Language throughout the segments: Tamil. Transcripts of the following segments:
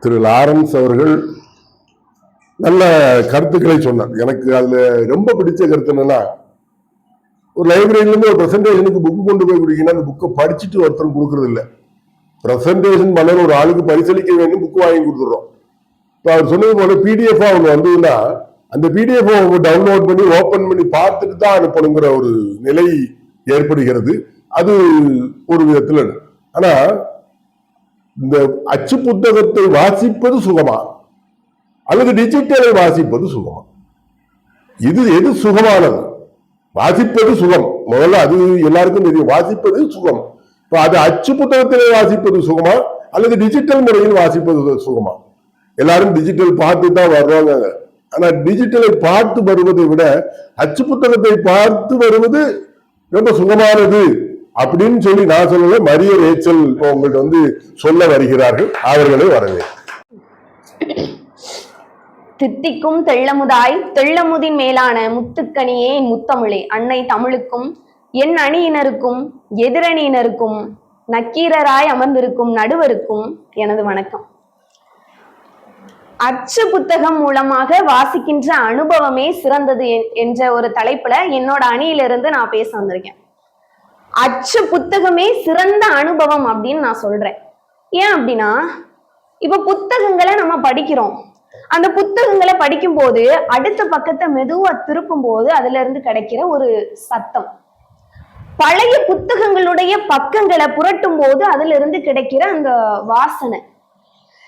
திரு லாரன்ஸ் அவர்கள் நல்ல கருத்துக்களை சொன்னார். எனக்கு அதுல ரொம்ப பிடிச்ச கருத்து என்னன்னா, ஒரு லைப்ரரியில இருந்து ஒரு பிரசன்டேஷனுக்கு புக்கு கொண்டு போய் கொடுக்கீங்கன்னா அந்த புக்கை படிச்சுட்டு ஒருத்தரும் கொடுக்கறது இல்லை. பிரசன்டேஷன் பண்ண ஒரு ஆளுக்கு பரிசளிக்க வேண்டும், புக்கு வாங்கி கொடுத்துடுறோம். இப்போ அவர் சொன்னது போல பிடிஎஃப் அவங்க வந்ததுன்னா அந்த பிடிஎஃப் டவுன்லோட் பண்ணி ஓபன் பண்ணி பார்த்துட்டு தான் அனுப்பணுங்கிற ஒரு நிலை ஏற்படுகிறது. அது ஒரு விதத்தில். ஆனா இந்த அச்சு புத்தகத்தை வாசிப்பது சுகமா அல்லது டிஜிட்டலை வாசிப்பது சுகமா? எது சுகமானது? வாசிப்பது சுகம், முதல்ல அது எல்லாருக்கும் தெரியும். வாசிப்பது சுகம். அது அச்சு புத்தகத்திலே வாசிப்பது சுகமா அல்லது டிஜிட்டல் முறையில் வாசிப்பது சுகமா? எல்லாரும் டிஜிட்டல் பார்த்து தான் வர்றாங்க. ஆனா டிஜிட்டலை பார்த்து வருவதை விட அச்சு புத்தகத்தை பார்த்து வருவது ரொம்ப சுகமானது அப்படின்னு சொல்லி நான் சொல்லல, மரிய ரேச்சல் உங்கள்கிட்ட சொல்ல வருகிறார்கள். அவர்களே வரவேன். தித்திக்கும் தெள்ளமுதாய் தெள்ளமுதின் மேலான முத்துக்கனியே முத்தமிழே, அன்னை தமிழுக்கும் என் அணியினருக்கும் எதிரணியினருக்கும் நக்கீரராய் அமர்ந்திருக்கும் நடுவருக்கும் எனது வணக்கம். அச்சு புத்தகம் மூலமாக வாசிக்கின்ற அனுபவமே சிறந்தது என்ற ஒரு தலைப்புல என்னோட அணியிலிருந்து நான் பேச வந்திருக்கேன். அச்சு புத்தகமே சிறந்த அனுபவம் அப்படின்னு நான் சொல்றேன். ஏன் அப்படின்னா, இப்ப புத்தகங்களை நம்ம படிக்கிறோம். அந்த புத்தகங்களை படிக்கும் போது அடுத்த பக்கத்தை மெதுவா திருப்பும் போது அதுல இருந்து கிடைக்கிற ஒரு சத்தம், பழைய புத்தகங்களுடைய பக்கங்களை புரட்டும் போது அதுல இருந்து கிடைக்கிற அந்த வாசனை,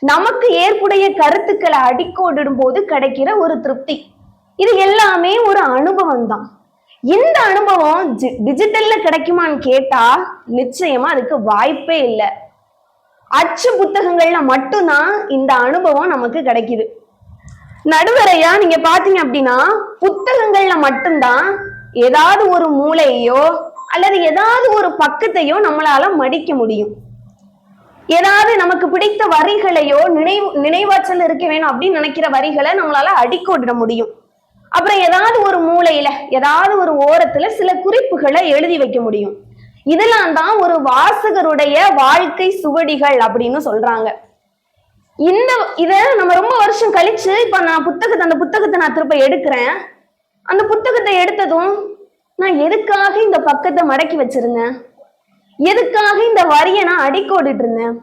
நமக்கு ஏற்புடைய கருத்துக்களை அடிக்கோடிடும் போது கிடைக்கிற ஒரு திருப்தி, இது எல்லாமே ஒரு அனுபவம் தான். இந்த அனுபவம் டிஜிட்டல்ல கிடைக்குமான்னு கேட்டா நிச்சயமா அதுக்கு வாய்ப்பே இல்லை. அச்சு புத்தகங்கள்ல மட்டும்தான் இந்த அனுபவம் நமக்கு கிடைக்குது. நடுவரையா நீங்க பாத்தீங்க அப்படின்னா, புத்தகங்கள்ல மட்டும்தான் ஏதாவது ஒரு மூலையோ அல்லது ஏதாவது ஒரு பக்கத்தையோ நம்மளால மடிக்க முடியும். ஏதாவது நமக்கு பிடித்த வரிகளையோ நினைவாற்றல் இருக்க வேணும் அப்படின்னு நினைக்கிற வரிகளை நம்மளால அடிக்கோடிட முடியும். அப்புறம் ஏதாவது ஒரு மூலையில ஏதாவது ஒரு ஓரத்துல சில குறிப்புகளை எழுதி வைக்க முடியும். இதெல்லாம் தான் ஒரு வாசகருடைய வாழ்க்கை சுவடிகள் அப்படின்னு சொல்றாங்க. இத நம்ம ரொம்ப வருஷம் கழிச்சு இப்ப நான் அந்த புத்தகத்தை நான் திரும்ப எடுக்கிறேன். அந்த புத்தகத்தை எடுத்ததும் நான் எதுக்காக இந்த பக்கத்தை மடக்கி வச்சிருந்தேன், எதுக்காக இந்த வரியை நான் அடிக்கோடிட்டு இருந்தேன்,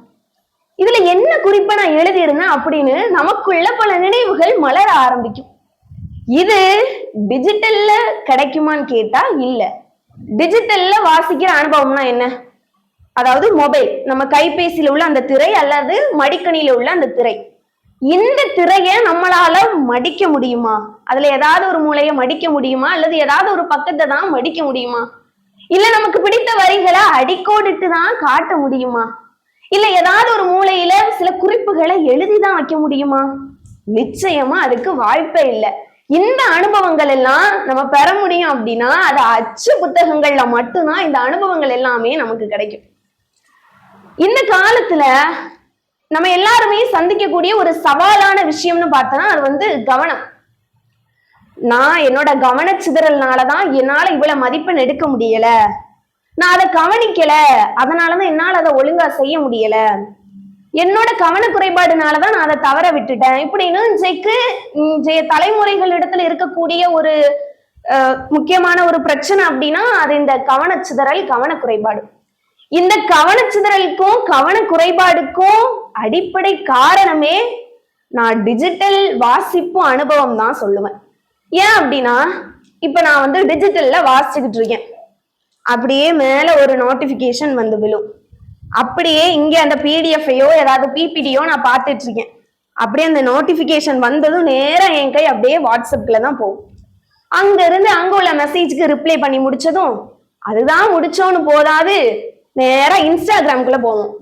இதுல என்ன குறிப்பை நான் எழுதியிருந்தேன் அப்படின்னு நமக்குள்ள பல நினைவுகள் மலர ஆரம்பிக்கும். இது டிஜிட்டல்ல கிடைக்குமான்னு கேட்டா இல்ல. டிஜிட்டல்ல வாசிக்கிற அனுபவம்னா என்ன? அதாவது மொபைல், நம்ம கைபேசியில உள்ள அந்த திரை அல்லது மடிக்கணியில உள்ள அந்த திரை, இந்த திரையை நம்மளால மடிக்க முடியுமா? அதுல ஏதாவது ஒரு மூலையை மடிக்க முடியுமா அல்லது ஏதாவது ஒரு பக்கத்தை தான் மடிக்க முடியுமா? இல்ல நமக்கு பிடித்த வரிகளை அடிக்கோடிட்டு தான் காட்ட முடியுமா? இல்ல ஏதாவது ஒரு மூலையில சில குறிப்புகளை எழுதிதான் வைக்க முடியுமா? நிச்சயமா அதுக்கு வாய்ப்பே இல்லை. இந்த அனுபவங்கள் எல்லாம் நம்ம பெற முடியும் அப்படின்னா அது அச்சு புத்தகங்கள்ல மட்டும்தான் இந்த அனுபவங்கள் எல்லாமே நமக்கு கிடைக்கும். இந்த காலத்துல நம்ம எல்லாருமே சந்திக்கக்கூடிய ஒரு சவாலான விஷயம்னு பார்த்தோம்னா அது கவனம். நான் என்னோட கவனச்சிதறல்னாலதான் என்னால இவ்வளவு மதிப்பெண் எடுக்க முடியல, நான் அதை கவனிக்கல, அதனாலதான் என்னால அதை ஒழுங்கா செய்ய முடியல, என்னோட கவன குறைபாடுனாலதான் நான் அதை தவற விட்டுட்டேன் இப்படின்னு இன்றைய தலைமுறைகள் இடத்துல இருக்கக்கூடிய ஒரு முக்கியமான ஒரு பிரச்சனை அப்படின்னா அது இந்த கவனச்சிதறல், கவன குறைபாடு. இந்த கவனச்சிதறலுக்கும் கவன குறைபாடுக்கும் அடிப்படை காரணமே நான் டிஜிட்டல் வாசிப்பு அனுபவம் தான் சொல்லுவேன். ஏன் அப்படின்னா, இப்ப நான் டிஜிட்டல்ல வாசிச்சுக்கிட்டு இருக்கேன், அப்படியே மேல ஒரு நோட்டிபிகேஷன் விழும், அப்படியே இங்க அந்த பிடிஎஃப்ஐயோ ஏதாவது பிபிடியோ நான் பார்த்துட்டு இருக்கேன், அப்படியே அந்த நோட்டிபிகேஷன் வந்ததும் நேரம் என் கை அப்படியே வாட்ஸ்அப்ல தான் போகும். அங்க இருந்து அங்க உள்ள மெசேஜ்க்கு ரிப்ளை பண்ணி முடிச்சதும் அதுதான் முடிச்சோன்னு போதாது, நேரம் இன்ஸ்டாகிராம்குள்ள போவோம்.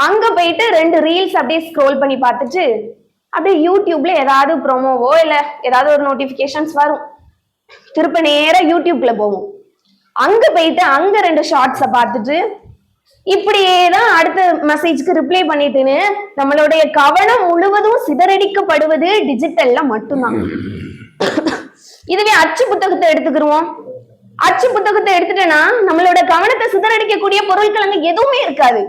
அங்க போயிட்டு 2 ரீல்ஸ் அப்படியே ஸ்க்ரோல் பண்ணி பார்த்துட்டு அப்படியே யூடியூப்ல ஏதாவது ப்ரோமோவோ இல்ல ஏதாவது ஒரு நோட்டிபிகேஷன்ஸ் வரும், திருப்ப நேரம் யூடியூப்ல போவோம். அங்க போயிட்டு அங்க 2 ஷார்ட்ஸை பார்த்துட்டு இப்படியேதான் அடுத்த மெசேஜ்க்கு ரிப்ளை பண்ணிட்டுன்னு நம்மளுடைய கவனம் முழுவதும் சிதறடிக்கப்படுவது டிஜிட்டல்ல மட்டும்தான். இதுவே அச்சு புத்தகத்தை எடுத்துக்கிருவோம். அச்சு புத்தகத்தை எடுத்துட்டேன்னா நம்மளோட கவனத்தை சிதறடிக்கக்கூடிய பொருட்கள் அங்க எதுவுமே இருக்காது,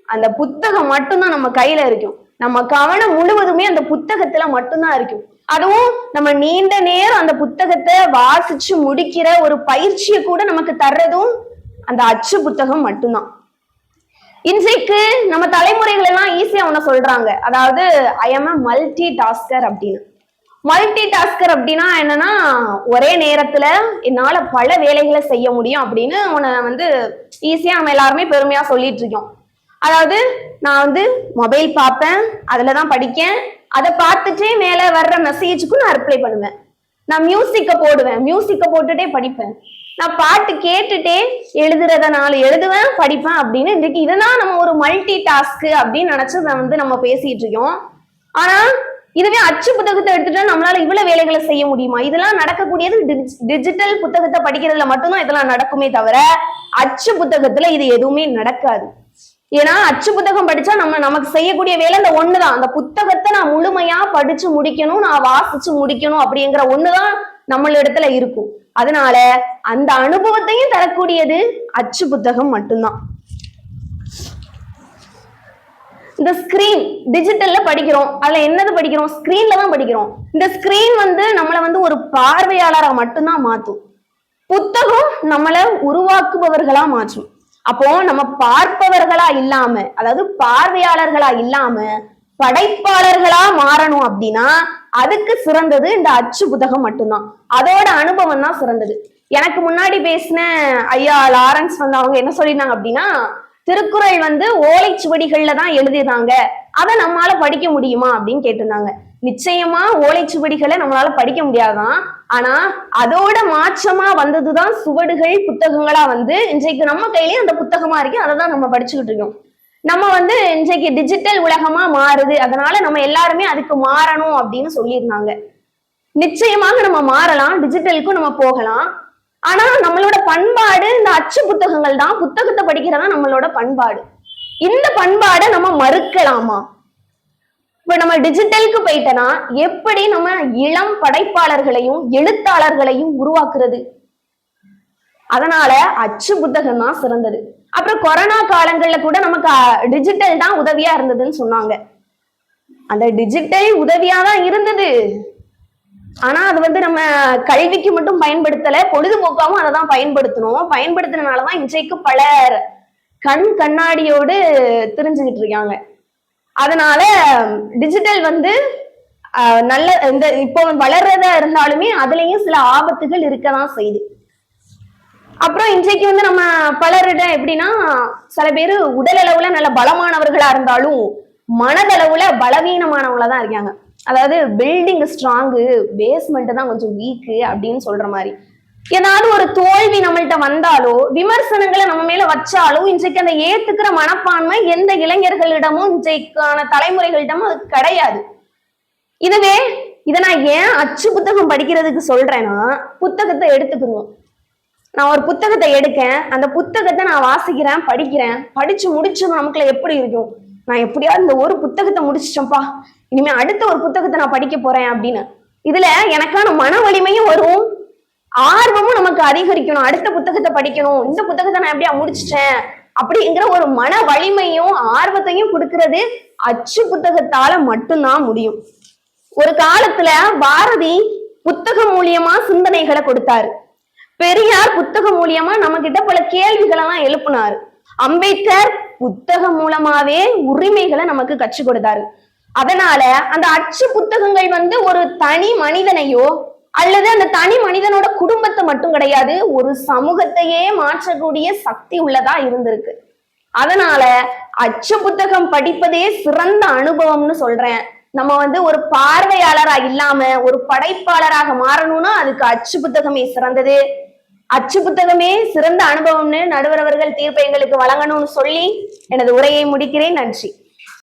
அந்த புத்தகம் மட்டும்தான் நம்ம கையில இருக்கும். நம்ம கவனம் முழுவதுமே அந்த புத்தகத்துல மட்டும்தான் இருக்கும். அதுவும் நம்ம நீண்ட நேரம் அந்த புத்தகத்தை வாசிச்சு முடிக்கிற ஒரு பயிற்சியை கூட நமக்கு தர்றதும் அந்த அச்சு புத்தகம் மட்டும்தான். இன்றைக்கு நம்ம தலைமுறைகள் எல்லாம் ஈஸியா ஒண்ணு சொல்றாங்க, அதாவது I am a multi tasker அப்படின்னு. மல்டி டாஸ்கர் அப்படின்னா என்னன்னா, ஒரே நேரத்துல என்னால பல வேலைகளை செய்ய முடியும் அப்படின்னு உன்னை ஈஸியா நம்ம எல்லாருமே பெருமையா சொல்லிட்டு இருக்கோம். அதாவது நான் மொபைல் பார்ப்பேன், அதுலதான் படிக்கேன், அதை பார்த்துட்டே மேல வர்ற மெசேஜுக்கும் நான் ரிப்ளை பண்ணுவேன். நான் மியூசிக்க போடுவேன், மியூசிக்க போட்டுட்டே படிப்பேன். நான் பாட்டு கேட்டுட்டே எழுதுறதுனால எழுதுவேன், படிப்பேன் அப்படின்னு இன்றைக்கு இதெல்லாம் நம்ம ஒரு மல்டி டாஸ்க் அப்படின்னு நினைச்சு நம்ம பேசிட்டு இருக்கோம். ஆனா இதுவே அச்சு புத்தகத்தை எடுத்துட்டா நம்மளால இவ்வளவு வேலைகளை செய்ய முடியுமா? இதெல்லாம் நடக்கக்கூடியது டிஜிட்டல் புத்தகத்தை படிக்கிறதுல மட்டும்தான் இதெல்லாம் நடக்குமே தவிர அச்சு புத்தகத்துல இது எதுவுமே நடக்காது. ஏன்னா அச்சு புத்தகம் படிச்சா நமக்கு செய்யக்கூடிய வேலை இந்த ஒண்ணுதான். அந்த புத்தகத்தை நான் முழுமையா படிச்சு முடிக்கணும், நான் வாசிச்சு முடிக்கணும் அப்படிங்கிற ஒண்ணுதான் நம்மளிடத்துல இருக்கும். அதனால அந்த அனுபவத்தையும் தரக்கூடியது அச்சு புத்தகம் மட்டும்தான். இந்த ஸ்கிரீன் டிஜிட்டல்ல படிக்கிறோம், அதுல என்னது படிக்கிறோம்? ஸ்கிரீன்ல தான் படிக்கிறோம். இந்த ஸ்கிரீன் நம்மள ஒரு பார்வையாளரா மட்டும்தான் மாற்றும். புத்தகம் நம்மள உருவாக்குபவர்களா மாற்றும். அப்போ நம்ம பார்ப்பவர்களா இல்லாம, அதாவது பார்வையாளர்களா இல்லாம படைப்பாளர்களா மாறணும் அப்படின்னா அதுக்கு சிறந்தது இந்த அச்சு புத்தகம் மட்டும்தான். அதோட அனுபவம் தான் சிறந்தது. எனக்கு முன்னாடி பேசின ஐயா லாரன்ஸ் அவங்க என்ன சொல்லியிருந்தாங்க அப்படின்னா, திருக்குறள் ஓலைச்சுவடிகள்ல தான் எழுதினாங்க, அதை நம்மளால படிக்க முடியுமா அப்படின்னு கேட்டிருந்தாங்க. நிச்சயமா ஓலைச்சுவடிகளை நம்மளால படிக்க முடியாதான். ஆனா அதோட மாற்றமா வந்ததுதான் சுவடுகள், புத்தகங்களா இன்றைக்கு நம்ம கையிலேயே அந்த புத்தகமா இருக்கு, அதை தான் நம்ம படிச்சுக்கிட்டு இருக்கோம். நம்ம இன்றைக்கு டிஜிட்டல் உலகமா மாறுது, அதனால நம்ம எல்லாருமே அதுக்கு மாறணும் அப்படின்னு சொல்லியிருந்தாங்க. நிச்சயமாக நம்ம மாறலாம், டிஜிட்டலுக்கும் நம்ம போகலாம். ஆனா நம்மளோட பண்பாடு இந்த அச்சு புத்தகங்கள் தான், புத்தகத்தை படிக்கிறதா நம்மளோட பண்பாடு. இந்த பண்பாடை நம்ம மறுக்கலாமா? இப்ப நம்ம டிஜிட்டலுக்கு போயிட்டனா எப்படி நம்ம இளம் படைப்பாளர்களையும் எழுத்தாளர்களையும் உருவாக்குறது? அதனால அச்சு புத்தகம் தான் சிறந்தது. அப்புறம் கொரோனா காலங்கள்ல கூட நமக்கு டிஜிட்டல் தான் உதவியா இருந்ததுன்னு சொன்னாங்க. அந்த டிஜிட்டல் உதவியா தான் இருந்தது, ஆனா அது நம்ம கல்விக்கு மட்டும் பயன்படுத்தல, பொழுதுபோக்காவும் அதை தான் பயன்படுத்தணும். பயன்படுத்தினாலதான் இன்றைக்கு பலர் கண்ணாடியோடு தெரிஞ்சுக்கிட்டு இருக்காங்க. அதனால டிஜிட்டல் நல்ல இந்த இப்போ வளர்றதா இருந்தாலுமே அதுலயும் சில ஆபத்துகள் இருக்கதான் செய்யுது. அப்புறம் இன்றைக்கு நம்ம பலரிடம் எப்படின்னா, சில பேரு உடல் அளவுல நல்ல பலமானவர்களா இருந்தாலும் மனதளவுல பலவீனமானவங்களா தான் இருக்காங்க. அதாவது பில்டிங் ஸ்ட்ராங்கு, பேஸ்மெண்ட் தான் கொஞ்சம் வீக்கு அப்படின்னு சொல்ற மாதிரி. ஏதாவது ஒரு தோல்வி நம்மள்கிட்ட வந்தாலோ, விமர்சனங்களை நம்ம மேல வச்சாலோ இன்றைக்கு அந்த ஏத்துக்கிற மனப்பான்மை எந்த இளைஞர்களிடமும் இன்றைக்கான தலைமுறைகளிடமும் அது கிடையாது. இதுவே இதை நான் ஏன் அச்சு புத்தகம் படிக்கிறதுக்கு சொல்றேன்னா, புத்தகத்தை எடுத்துக்கணும். நான் ஒரு புத்தகத்தை எடுக்கேன், அந்த புத்தகத்தை நான் வாசிக்கிறேன், படிக்கிறேன், படிச்சு முடிச்சு நமக்குள்ள எப்படி இருக்கும், நான் எப்படியாவது இந்த ஒரு புத்தகத்தை முடிச்சிட்டேன்ப்பா, இனிமே அடுத்த ஒரு புத்தகத்தை நான் படிக்க போறேன் அப்படின்னு. இதுல எனக்கான மன வலிமையும் வரும், ஆர்வமும் நமக்கு அதிகரிக்கணும். அடுத்த புத்தகத்தை படிக்கணும், இந்த புத்தகத்தை நான் எப்படியா முடிச்சிட்டேன் அப்படிங்கிற ஒரு மன வலிமையும் ஆர்வத்தையும் கொடுக்கறது அச்சு புத்தகத்தால மட்டும்தான் முடியும். ஒரு காலத்துல பாரதி புத்தகம் மூலியமா சிந்தனைகளை கொடுத்தாரு. பெரியார் புத்தகம் மூலியமா நம்ம கிட்ட பல கேள்விகள் எல்லாம் எழுப்பினாரு. அம்பேத்கர் புத்தகம் மூலமாவே உரிமைகளை நமக்கு கற்றுக் கொடுத்தாரு. அதனால அந்த அச்சு புத்தகங்கள் ஒரு தனி மனிதனையோ அல்லது அந்த தனி மனிதனோட குடும்பத்தை மட்டும் கிடையாது, ஒரு சமூகத்தையே மாற்றக்கூடிய சக்தி உள்ளதா இருந்திருக்கு. அதனால அச்சு புத்தகம் படிப்பதே சிறந்த அனுபவம்னு சொல்றேன். நம்ம ஒரு பார்வையாளரா இல்லாம ஒரு படைப்பாளராக மாறணும்னா அதுக்கு அச்சு புத்தகமே சிறந்தது. அச்சு புத்தகமே சிறந்த அனுபவம்னு நடுவர் அவர்கள் தீர்ப்பை எங்களுக்கு வழங்கணும்னு சொல்லி எனது உரையை முடிக்கிறேன். நன்றி.